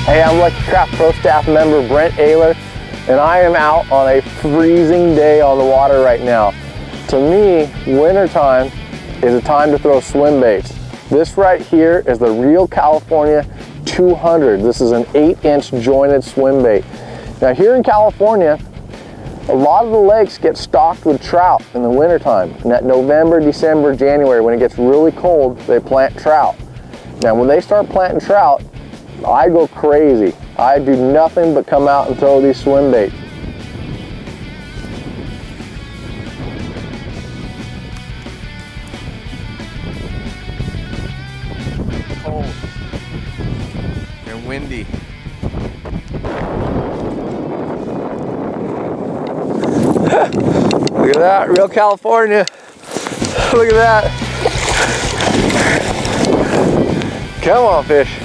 Hey, I'm Lucky Craft Pro staff member Brent Ayler, and I am out on a freezing day on the water right now. To me, wintertime is a time to throw swim baits. This right here is the Real California 200. This is an 8-inch jointed swim bait. Now here in California, a lot of the lakes get stocked with trout in the wintertime. In that November, December, January, when it gets really cold, they plant trout. Now when they start planting trout, I go crazy. I do nothing but come out and throw these swim baits. Cold and windy. Look at that, Real California. Look at that. Come on, fish.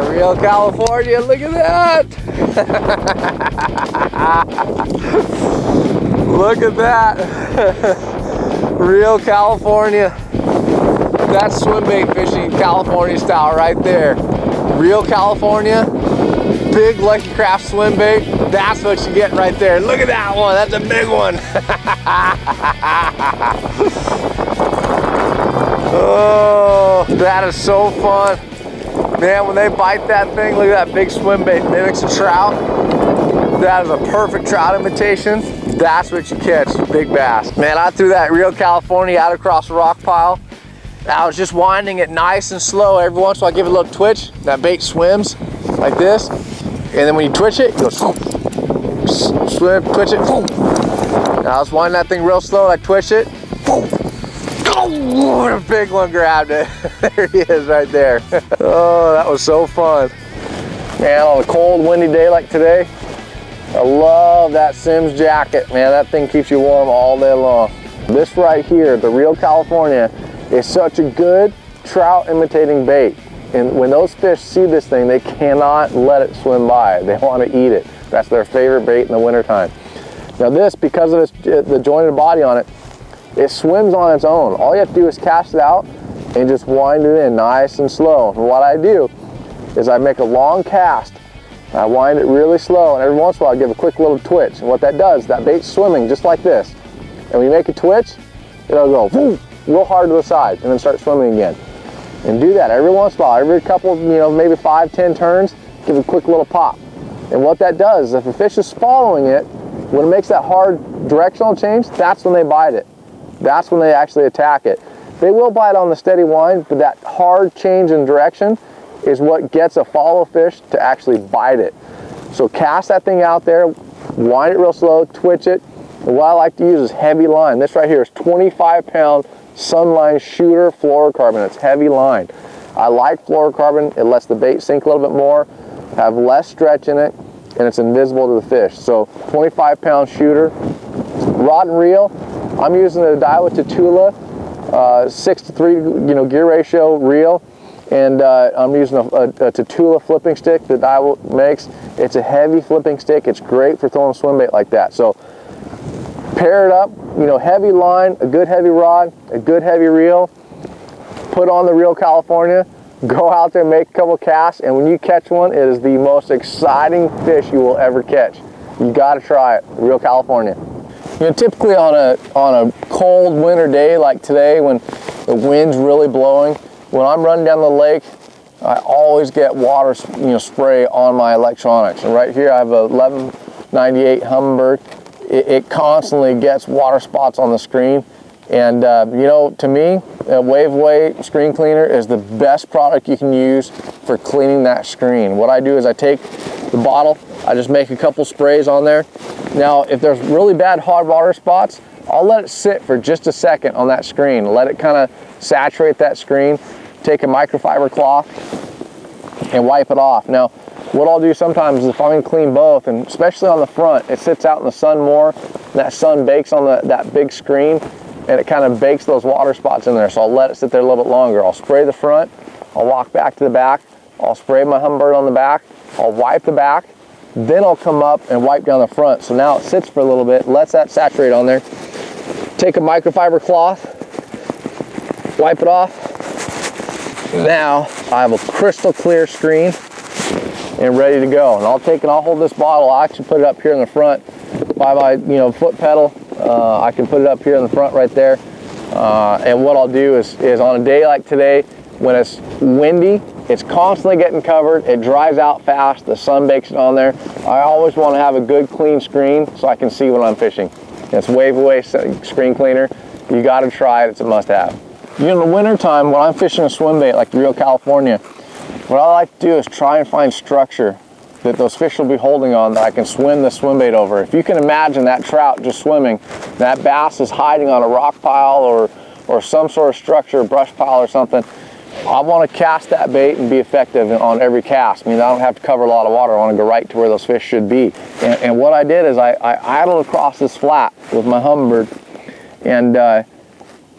Real California, look at that. Look at that. Real California. That's swim bait fishing California style right there. Real California, big Lucky Craft swim bait. That's what you get right there. Look at that one, that's a big one. Oh, that is so fun. Man, when they bite that thing, look at that big swim bait, mimics a trout. That is a perfect trout imitation. That's what you catch, big bass. Man, I threw that Real California out across a rock pile. I was just winding it nice and slow. Every once in a while I give it a little twitch. That bait swims like this. And then when you twitch it, it goes swim, twitch it. And I was winding that thing real slow. I twitched it. Oh, a big one grabbed it. There he is right there. Oh, that was so fun. Man, on a cold, windy day like today, I love that Simms jacket. Man, that thing keeps you warm all day long. This right here, the Real California, is such a good trout imitating bait. And when those fish see this thing, they cannot let it swim by. They want to eat it. That's their favorite bait in the wintertime. Now this, because of the jointed body on it, it swims on its own. All you have to do is cast it out and just wind it in nice and slow. And what I do is I make a long cast, I wind it really slow, and every once in a while I give a quick little twitch. And what that does, that bait's swimming just like this. And when you make a twitch, it'll go whoo, real hard to the side and then start swimming again. And do that every once in a while, every couple, maybe 5-10 turns, give a quick little pop. And what that does, if a fish is following it, when it makes that hard directional change, that's when they bite it. That's when they actually attack it. They will bite on the steady wind, but that hard change in direction is what gets a follow fish to actually bite it. So cast that thing out there, wind it real slow, twitch it. And what I like to use is heavy line. This right here is 25-pound Sunline shooter fluorocarbon. It's heavy line. I like fluorocarbon. It lets the bait sink a little bit more, have less stretch in it, and it's invisible to the fish. So 25-pound shooter. Rod and reel, I'm using a Daiwa Tatula 6:3 gear ratio reel, and I'm using a Tatula flipping stick that Daiwa makes. It's a heavy flipping stick. It's great for throwing swim bait like that. So pair it up, heavy line, a good heavy rod, a good heavy reel, put on the Real California, go out there, make a couple casts, and when you catch one, it is the most exciting fish you will ever catch. You gotta try it, Real California. Typically on a cold winter day like today, when the wind's really blowing, when I'm running down the lake, I always get water spray on my electronics. And right here I have a 1198 Humminbird. It constantly gets water spots on the screen. And to me, a Wave-Away screen cleaner is the best product you can use for cleaning that screen. What I do is I take the bottle, I just make a couple sprays on there. Now, if there's really bad hard water spots, I'll let it sit for just a second on that screen. Let it kind of saturate that screen. Take a microfiber cloth and wipe it off. Now, what I'll do sometimes is if I'm going to clean both, and especially on the front, it sits out in the sun more, and that sun bakes on that big screen, and it kind of bakes those water spots in there. So I'll let it sit there a little bit longer. I'll spray the front, I'll walk back to the back, I'll spray my Humminbird on the back, I'll wipe the back, then I'll come up and wipe down the front. So now it sits for a little bit, lets that saturate on there. Take a microfiber cloth, wipe it off. Now I have a crystal clear screen and ready to go. And I'll hold this bottle. I'll actually put it up here in the front by my foot pedal. I can put it up here in the front right there. And what I'll do is on a day like today, when it's windy, it's constantly getting covered, it dries out fast, the sun bakes it on there. I always want to have a good clean screen so I can see when I'm fishing. It's Wave Away screen cleaner. You got to try it, it's a must have. In the winter time, when I'm fishing a swim bait like the Real California, what I like to do is try and find structure that those fish will be holding on that I can swim the swim bait over. If you can imagine that trout just swimming, that bass is hiding on a rock pile or some sort of structure, brush pile or something, I want to cast that bait and be effective on every cast. I mean, I don't have to cover a lot of water. I want to go right to where those fish should be. And what I did is I idled across this flat with my Humminbird, and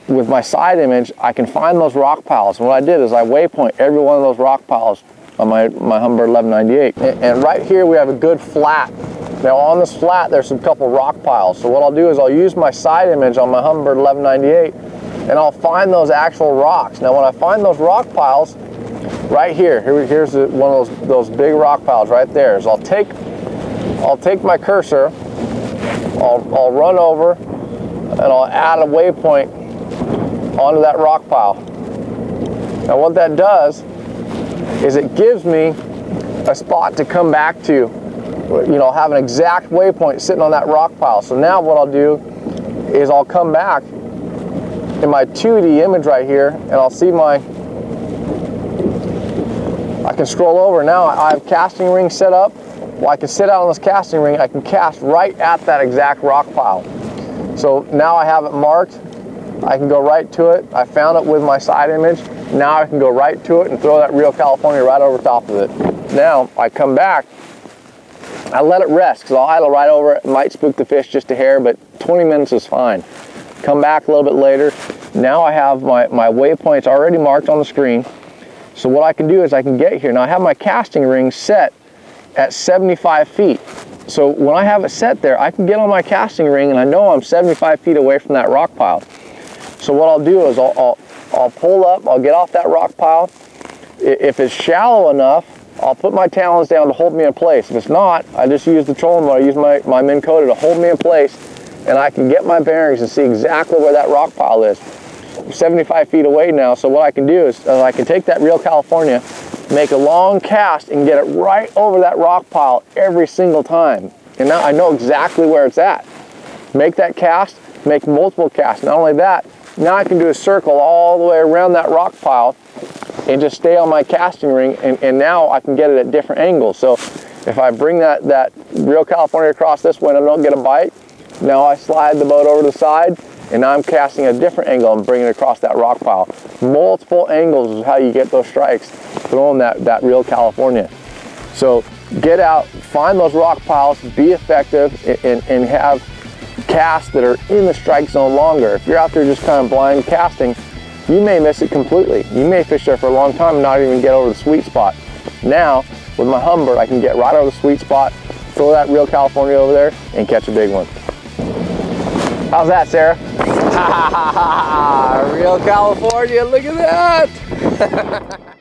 with my side image, I can find those rock piles. And what I did is I waypoint every one of those rock piles on my Humminbird-1198. And right here we have a good flat. Now on this flat there's a couple rock piles. So what I'll do is I'll use my side image on my Humminbird-1198 and I'll find those actual rocks. Now when I find those rock piles, right here's one of those big rock piles right there. So I'll take my cursor, I'll run over, and I'll add a waypoint onto that rock pile. Now what that does is it gives me a spot to come back to. Have an exact waypoint sitting on that rock pile. So now what I'll do is I'll come back in my 2D image right here, and I'll see I can scroll over. Now I have casting ring set up. Well, I can sit out on this casting ring, I can cast right at that exact rock pile. So now I have it marked, I can go right to it. I found it with my side image. Now I can go right to it and throw that Real California right over top of it. Now I come back, I let it rest because I'll idle right over it. It might spook the fish just a hair, but 20 minutes is fine. Come back a little bit later. Now I have my waypoints already marked on the screen. So what I can do is I can get here. Now I have my casting ring set at 75 feet. So when I have it set there, I can get on my casting ring and I know I'm 75 feet away from that rock pile. So what I'll do is I'll pull up, I'll get off that rock pile. If it's shallow enough, I'll put my talons down to hold me in place. If it's not, I just use the trolling motor, I use my Minn Kota to hold me in place, and I can get my bearings and see exactly where that rock pile is. I'm 75 feet away now, so what I can do is I can take that Real California, make a long cast, and get it right over that rock pile every single time. And now I know exactly where it's at. Make that cast, make multiple casts. Not only that, now I can do a circle all the way around that rock pile and just stay on my casting ring, and now I can get it at different angles. So if I bring that Real California across this way and I don't get a bite, now I slide the boat over to the side, and now I'm casting a different angle and bringing it across that rock pile. Multiple angles is how you get those strikes throwing that Real California. So get out, find those rock piles, be effective, and have casts that are in the strike zone longer. If you're out there just kind of blind casting, you may miss it completely. You may fish there for a long time and not even get over the sweet spot. Now, with my Humminbird, I can get right over the sweet spot, throw that Real California over there, and catch a big one. How's that, Sarah? Real California, look at that!